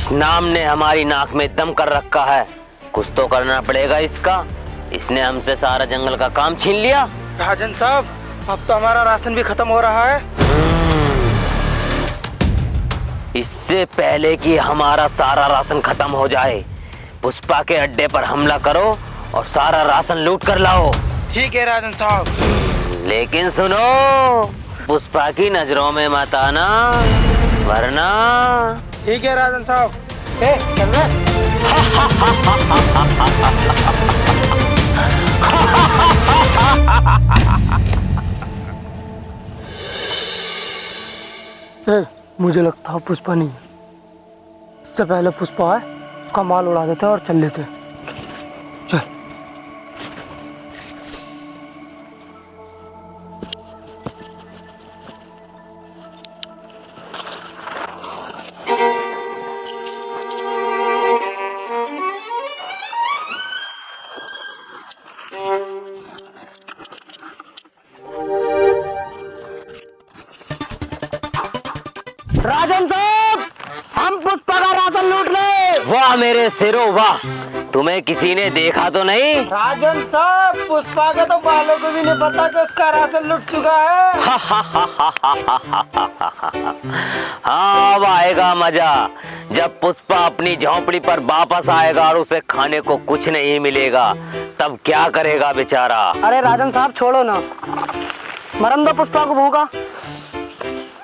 इस नाम ने हमारी नाक में दम कर रखा है, कुछ तो करना पड़ेगा इसका। इसने हमसे सारा जंगल का काम छीन लिया। राजन साहब, अब तो हमारा राशन भी खत्म हो रहा है। इससे पहले कि हमारा सारा राशन खत्म हो जाए, पुष्पा के अड्डे पर हमला करो और सारा राशन लूट कर लाओ। ठीक है राजन साहब। लेकिन सुनो, पुष्पा की नजरों में मत आना, वरना। ठीक है राजन साहब। चल रहे। मुझे लगता है पुष्पा नहीं है। इससे पहले पुष्पा है, उसका माल उड़ा देते और चल लेते। चल। राजन साहब, हम पुष्पा का राशन लूट ले। वाह मेरे सिरो वाह, तुम्हें किसी ने देखा तो नहीं? राजन साहब, पुष्पा के तो बालों को भी नहीं पता कि उसका राशन लूट चुका है। हाँ, अब आएगा मजा जब पुष्पा अपनी झोंपड़ी पर वापस आएगा और उसे खाने को कुछ नहीं मिलेगा। तब क्या करेगा बेचारा। अरे राजन साहब, छोड़ो ना, मरन दो पुष्पा को भूखा।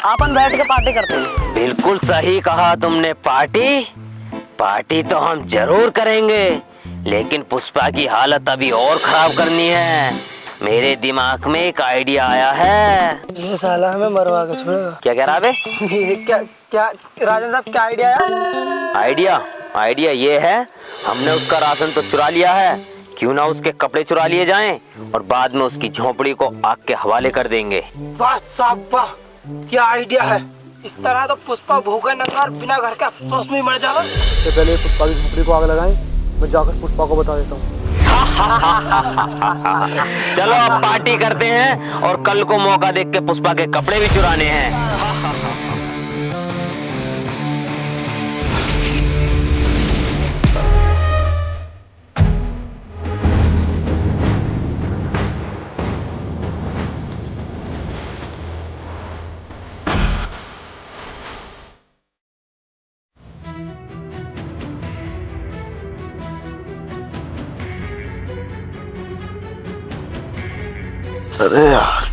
अपन बैठ के पार्टी करते हैं। बिल्कुल सही कहा तुमने। पार्टी तो हम जरूर करेंगे, लेकिन पुष्पा की हालत अभी और खराब करनी है। मेरे दिमाग में एक आइडिया आया है। ये साला हमें मरवा के छोड़ेगा। क्या कह रहा बे? क्या राजन साहब, क्या आइडिया है? आइडिया ये है, हमने उसका राशन तो चुरा लिया है, क्यों ना उसके कपड़े चुरा लिए जाएं और बाद में उसकी झोंपड़ी को आग के हवाले कर देंगे। वाह साहब वाह, क्या आइडिया है। इस तरह तो पुष्पा भूखे नंगा और बिना घर के अफसोस में मर जाएगा। इससे पहले पुष्पा की झोपड़ी को आग लगाएं, मैं जाकर पुष्पा को बता देता हूँ। चलो अब पार्टी करते हैं और कल को मौका देख के पुष्पा के कपड़े भी चुराने हैं। अरे यार,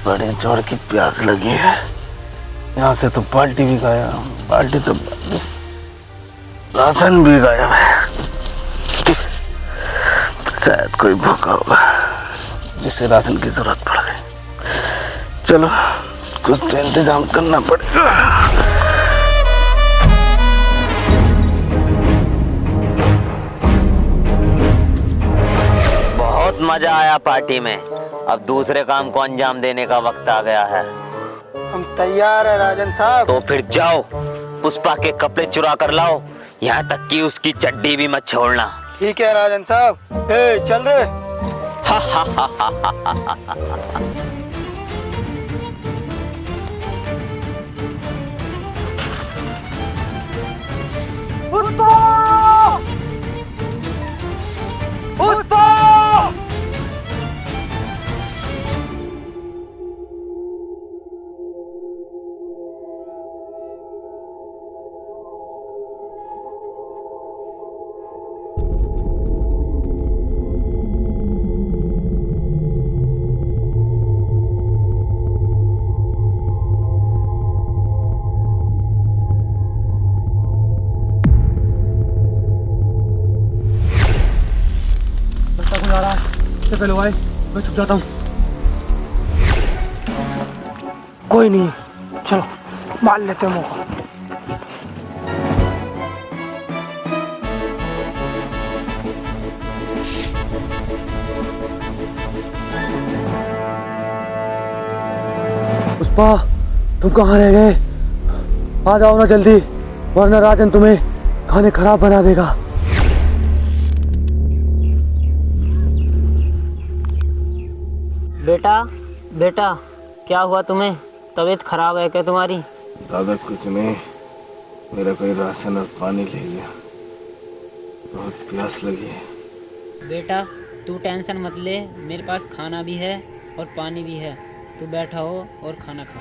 बड़े जोर की प्यास लगी है। यहाँ से तो बाल्टी भी गायब, बाल्टी तो राशन भी गायब है। शायद कोई भूखा होगा जिसे राशन की जरूरत पड़ गई। चलो, कुछ तो इंतजाम करना पड़ेगा। मजा आया पार्टी में, अब दूसरे काम को अंजाम देने का वक्त आ गया है। हम तैयार है राजन साहब। तो फिर जाओ, पुष्पा के कपड़े चुरा कर लाओ, यहाँ तक कि उसकी चड्डी भी मत छोड़ना। ठीक है राजन साहब। चल रहे। पुष्पा! पुष्पा! पहले भाई, मैं छुप जाता हूँ। कोई नहीं, चलो मार लेते हैं मौका। पुष्पा, तुम कहाँ रह गए? आ जाओ ना जल्दी, वरना राजन तुम्हें खाने खराब बना देगा। बेटा, क्या हुआ तुम्हें? तबीयत खराब है क्या तुम्हारी? दादा कुछ नहीं, मेरा कोई राशन और पानी ले गया, बहुत प्यास लगी है। बेटा तू टेंशन मत ले, मेरे पास खाना भी है और पानी भी है। तू बैठा हो और खाना खा।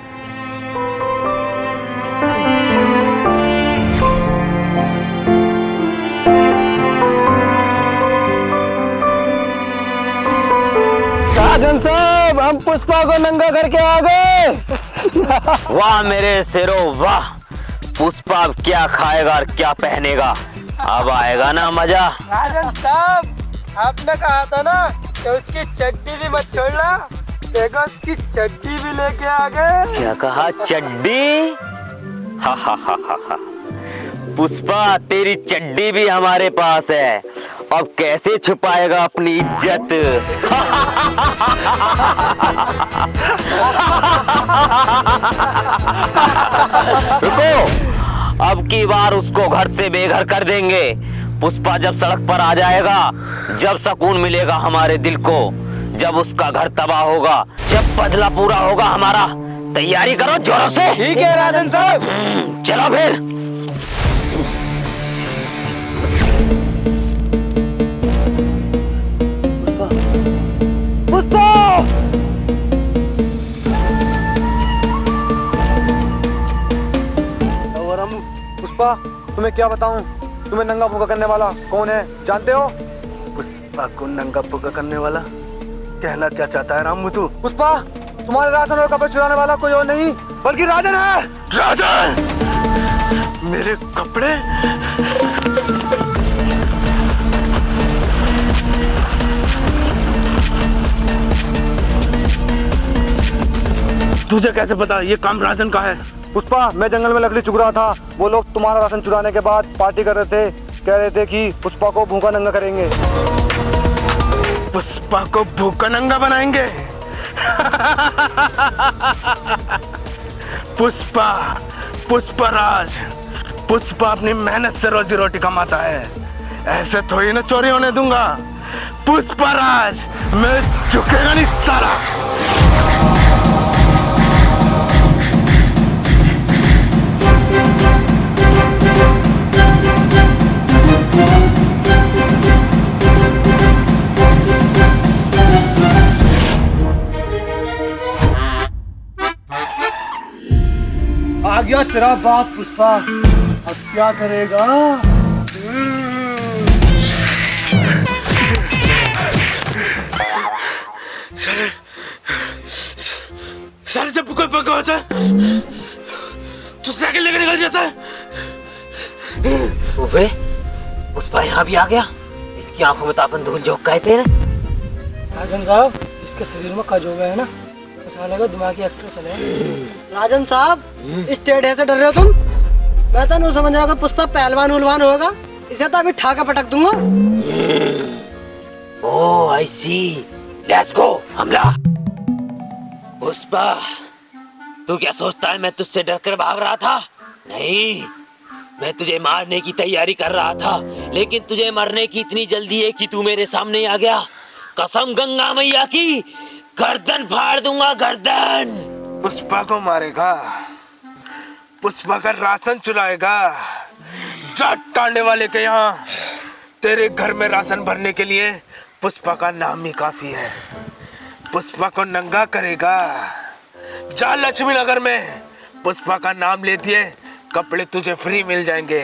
राजन साहब, हम पुष्पा को नंगा करके आ गए। वाह मेरे शेरों वाह। पुष्पा अब क्या खाएगा और क्या पहनेगा, अब आएगा ना मजा। राजन साहब, आपने कहा था ना कि उसकी चड्डी भी मत छोड़ना, देखो उसकी चड्डी भी लेके आ गए। क्या कहा, चड्डी? हा हा हा हा हा। पुष्पा तेरी चड्डी भी हमारे पास है, अब कैसे छुपाएगा अपनी इज्जत? रुको, अब की बार उसको घर से बेघर कर देंगे। पुष्पा जब सड़क पर आ जाएगा, जब सुकून मिलेगा हमारे दिल को, जब उसका घर तबाह होगा, जब बदला पूरा होगा हमारा। तैयारी करो जोरों से। ठीक है राजन साहब। चलो फिर। पुष्पा, और हम पुष्पा, तुम्हें क्या बताऊं, तुम्हें नंगा फूंका करने वाला कौन है जानते हो? पुष्पा को नंगा पुंगा करने वाला कहना क्या चाहता है रामू तू? पुष्पा, तुम्हारे राशन और कपड़े चुराने वाला कोई और नहीं बल्कि राजन है। राजन, मेरे कपड़े? तुझे कैसे पता ये काम राजन का है? पुष्पा, मैं जंगल में लकड़ी चुग रहा था, वो लोग तुम्हारा राशन चुराने के बाद पार्टी कर रहे थे, कह रहे थे कि पुष्पा को भूखा नंगा करेंगे। पुष्पा को भूखा नंगा बनाएंगे? पुष्पा, पुष्पराज, पुष्पा अपनी मेहनत से रोजी रोटी कमाता है, ऐसे थोड़ी ना चोरी होने दूंगा। पुष्पराज, मैं झुकेगा नहीं साला। आ गया तेरा बाप पुष्पा, अब क्या करेगा? सारे जब कोई पका होता है तो साइकिल लेकर निकल जाता है। ओबे, पुष्पा यहाँ भी आ गया। इसकी आंखों में तो अपन धूल झोंक गए थे। राजन साहब, जिसके शरीर में कज हो गया है ना, साले का दिमागी एक्टर चले। राजन साहब, इस टेढ़े से डर रहे हो तुम? मैं तो नहीं समझ रहा कि पुष्पा पहलवान उलवान होगा, इसे तो अभी ठाका पटक दूंगा। ओह आई सी, लेट्स गो, हमला। पुष्पा, तू क्या सोचता है मैं तुझसे डरकर भाग रहा था? नहीं, मैं तुझे मारने की तैयारी कर रहा था, लेकिन तुझे मरने की इतनी जल्दी है कि तू मेरे सामने आ गया। कसम गंगा मैया की, गर्दन फाड़ दूंगा, गर्दन। पुष्पा को मारेगा, पुष्पा का राशन चुराएगा। जाट टांडे वाले के यहाँ तेरे घर में राशन भरने के लिए पुष्पा का नाम ही काफी है। पुष्पा को नंगा करेगा। जा लक्ष्मी नगर में, पुष्पा का नाम ले दिए, कपड़े तुझे फ्री मिल जाएंगे।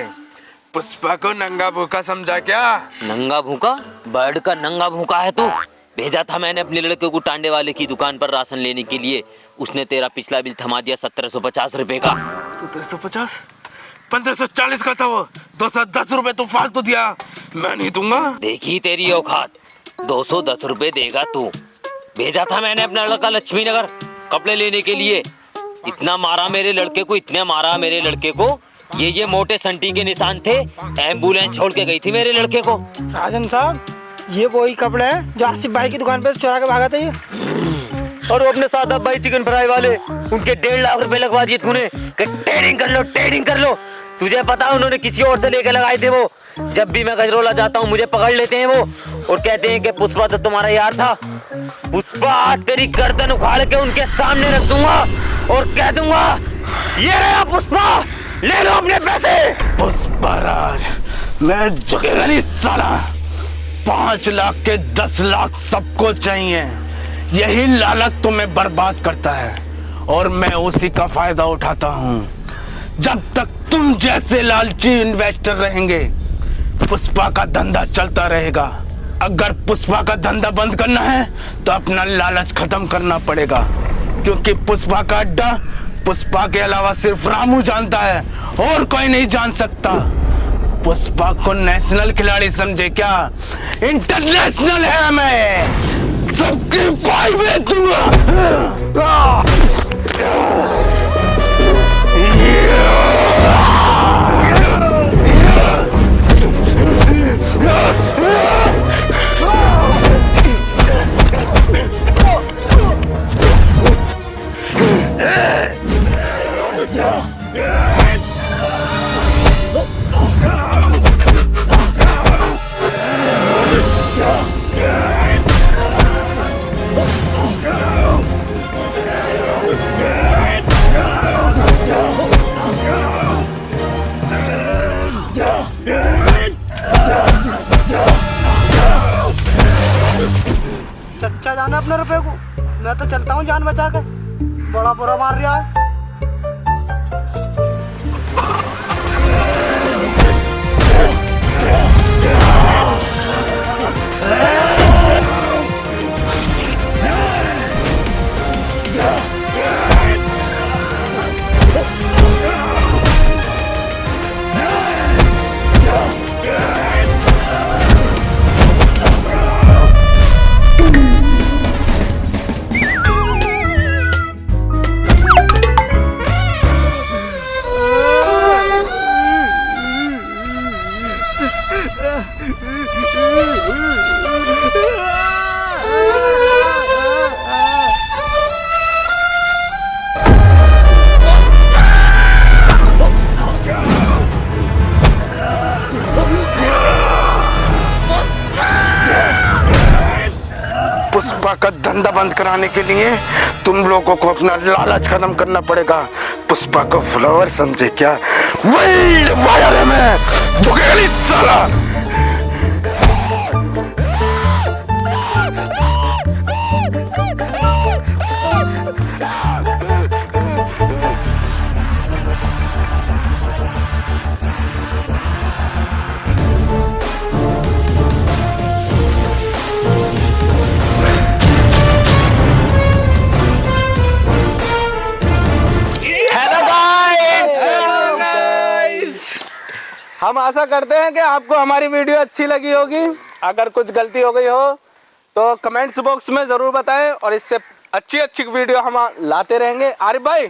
पुष्पा को नंगा भूखा समझा क्या? नंगा भूखा? बर्ड का नंगा भूखा है तू। भेजा था मैंने अपने लड़के को टांडे वाले की दुकान पर राशन लेने के लिए, उसने तेरा पिछला बिल थमा दिया 1750 रुपए का। 1750? 1540 का था वो, 210 रुपए तू फालतू दिया, मैं नहीं दूंगा। देखी तेरी औकात, 210 रुपए देगा तू। भेजा था मैंने अपना लड़का लक्ष्मी नगर कपड़े लेने के लिए, इतना मारा मेरे लड़के को, इतने मारा मेरे लड़के को, ये मोटे संटी के निशान थे। एम्बुलेंस छोड़ के गई थी मेरे लड़के को। राजन साहब, ये वही कपड़े हैं जो आसिफ भाई की दुकान पे चुरा के भागा था ये। और वो अपने सादा भाई चिकन फ्राई वाले, उनके 1.5 लाख रुपए लगवा दिए तूने कि टेरिंग कर लो, टेरिंग कर लो। तुझे पता है उन्होंने किसी और से लेके लगाए थे वो। जब भी मैं गजरोला जाता हूँ मुझे पकड़ लेते हैं वो और कहते हैं कि पुष्पा तो तुम्हारा यार था। पुष्पा, आज तेरी गर्दन उखाड़ के उनके सामने रख दूंगा और कह दूंगा ये रहा पुष्पा, ले लो अपने पैसे। पुष्पराज, मैं झुकेगा नहीं साला। 5 लाख के 10 लाख सबको चाहिए। यही लालच तुम्हें बर्बाद करता है और मैं उसी का फायदा उठाता हूँ। जब तक तुम जैसे लालची इन्वेस्टर रहेंगे, पुष्पा का धंधा चलता रहेगा। अगर पुष्पा का धंधा बंद करना है तो अपना लालच खत्म करना पड़ेगा, क्योंकि पुष्पा का अड्डा पुष्पा के अलावा सिर्फ रामू जानता है और कोई नहीं जान सकता। पुष्पा को नेशनल खिलाड़ी समझे क्या? इंटरनेशनल है। मैं सबकी पाई बेच दूंगा। चच्चा जाना अपने रुपए को, मैं तो चलता हूँ जान बचा के। बड़ा बुरा मार रहा है। पुष्पा का धंधा बंद कराने के लिए तुम लोगों को अपना लालच खत्म करना पड़ेगा। पुष्पा को फ्लावर समझे क्या? वर्ल्ड फायर है मैं, झुकेगा नहीं साला। हम आशा करते हैं कि आपको हमारी वीडियो अच्छी लगी होगी। अगर कुछ गलती हो गई हो तो कमेंट्स बॉक्स में जरूर बताएं और इससे अच्छी अच्छी वीडियो हम लाते रहेंगे। आरिफ भाई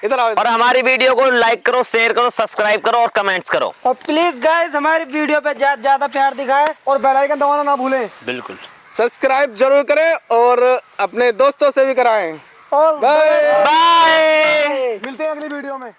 इधर आओ। और हमारी वीडियो को लाइक करो, शेयर करो, सब्सक्राइब करो और कमेंट्स करो। और प्लीज गाइस हमारी वीडियो पे ज्यादा प्यार दिखाएं और बेल आइकन दबाना ना भूलें। बिल्कुल। सब्सक्राइब जरूर करें और अपने दोस्तों से भी कराएं। और बाय। मिलते हैं अगली वीडियो में।